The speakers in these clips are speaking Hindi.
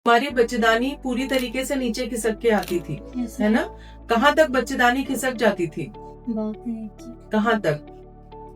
हमारी बच्चेदानी पूरी तरीके से नीचे खिसक के आती थी, है ना? कहाँ तक बच्चेदानी खिसक जाती थी? बहुत नीचे। कहाँ तक?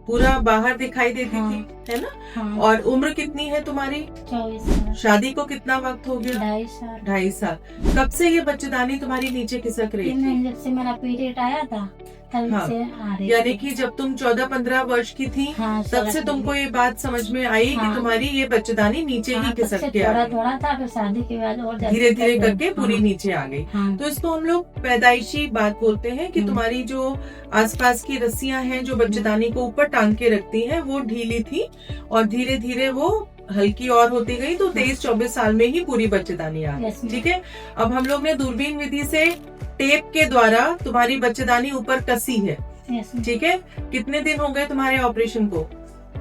पूरा बाहर दिखाई देती हाँ। थी, है ना? हाँ। और उम्र कितनी है तुम्हारी? 24 साल। शादी को कितना वक्त हो गया? 2.5 साल। 2.5 साल। कब से ये बच्चेदानी तुम्हारी नीचे खिसक रही थी? जब से मेरा पीरियड आया था तब हाँ। से आ रही यानी थी। कि जब तुम 14-15 वर्ष की थी, हाँ, तब से तुमको ये बात समझ में आई हाँ। कि तुम्हारी ये बच्चेदानी नीचे ही खिसक के आ थोड़ा गई। थोड़ा था, फिर शादी के बाद और धीरे धीरे करके पूरी हाँ। नीचे आ गई। हाँ। तो इसको हम लोग पैदाइशी बात बोलते हैं कि तुम्हारी जो आसपास की रस्सियां हैं जो बच्चेदानी को ऊपर टांग के रखती हैं वो ढीली थी और धीरे धीरे वो हल्की और होती गई, तो 23-24 साल में ही पूरी बच्चेदानी आ गई। ठीक है, अब हम लोग ने दूरबीन विधि से टेप के द्वारा तुम्हारी बच्चेदानी ऊपर कसी है। ठीक है, कितने दिन हो गए तुम्हारे ऑपरेशन को?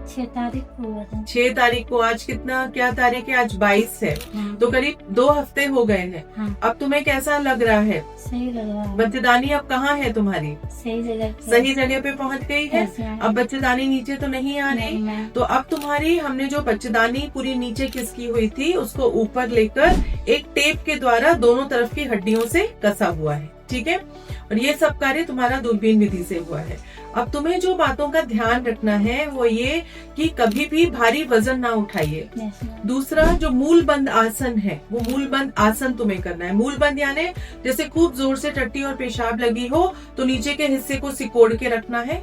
6 तारीख को हुआ था। 6 तारीख को। आज क्या तारीख है? आज 22 है। हाँ। तो करीब 2 हफ्ते हो गए हैं। हाँ। अब तुम्हें कैसा लग रहा है? सही लग रहा है। बच्चेदानी अब कहाँ है तुम्हारी? सही जगह पे पहुँच गई है। अब बच्चेदानी नीचे तो नहीं आ रही। तो अब तुम्हारी हमने जो बच्चेदानी पूरी नीचे खिसकी हुई थी उसको ऊपर लेकर एक टेप के द्वारा दोनों तरफ की हड्डियों से कसा हुआ है। ठीक है, और ये सब कार्य तुम्हारा दूरबीन विधि से हुआ है। अब तुम्हें जो बातों का ध्यान रखना है वो ये कि कभी भी भारी वजन ना उठाइए। दूसरा, जो मूल बंद आसन है वो मूल बंद आसन तुम्हें करना है। मूल बंद यानी जैसे खूब जोर से टट्टी और पेशाब लगी हो तो नीचे के हिस्से को सिकोड़ के रखना है।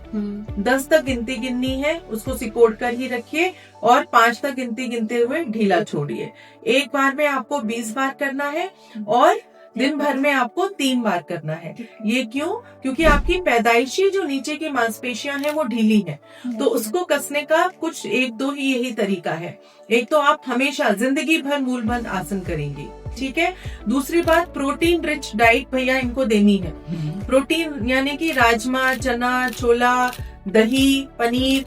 10 तक गिनती गिननी है, उसको सिकोड़ कर ही रखिए और 5 तक गिनती गिनते हुए ढीला छोड़िए। एक बार में आपको 20 बार करना है और दिन भर में आपको 3 बार करना है। ये क्यों? क्योंकि आपकी पैदाइशी जो नीचे की मांसपेशियां हैं वो ढीली हैं, तो उसको कसने का कुछ 1-2 ही यही तरीका है। एक तो आप हमेशा जिंदगी भर मूल बंद आसन करेंगी। ठीक है, दूसरी बात, प्रोटीन रिच डाइट भैया इनको देनी है। प्रोटीन यानी कि राजमा, चना, छोला, दही, पनीर,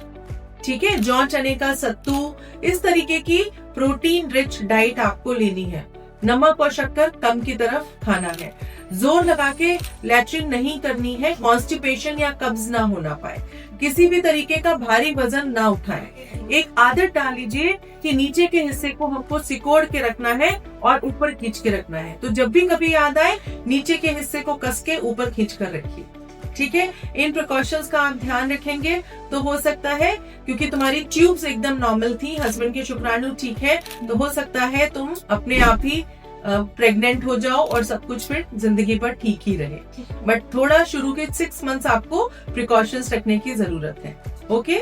ठीक है, जौ चने का सत्तू, इस तरीके की प्रोटीन रिच डाइट आपको लेनी है। नमक और शक्कर कम की तरफ खाना है। जोर लगा के लैट्रिन नहीं करनी है, कॉन्स्टिपेशन या कब्ज ना होना पाए। किसी भी तरीके का भारी वजन ना उठाएं। एक आदत डाल लीजिए कि नीचे के हिस्से को हमको सिकोड़ के रखना है और ऊपर खींच के रखना है। तो जब भी कभी याद आए नीचे के हिस्से को कस के ऊपर खींच कर रखिए। ठीक है, इन प्रिकॉशंस का आप ध्यान रखेंगे तो हो सकता है, क्योंकि तुम्हारी ट्यूब्स एकदम नॉर्मल थी, हस्बैंड के शुक्राणु ठीक है, तो हो सकता है तुम अपने आप ही प्रेग्नेंट हो जाओ और सब कुछ फिर जिंदगी भर ठीक ही रहे। बट थोड़ा शुरू के 6 मंथ्स आपको प्रिकॉशंस रखने की जरूरत है। ओके?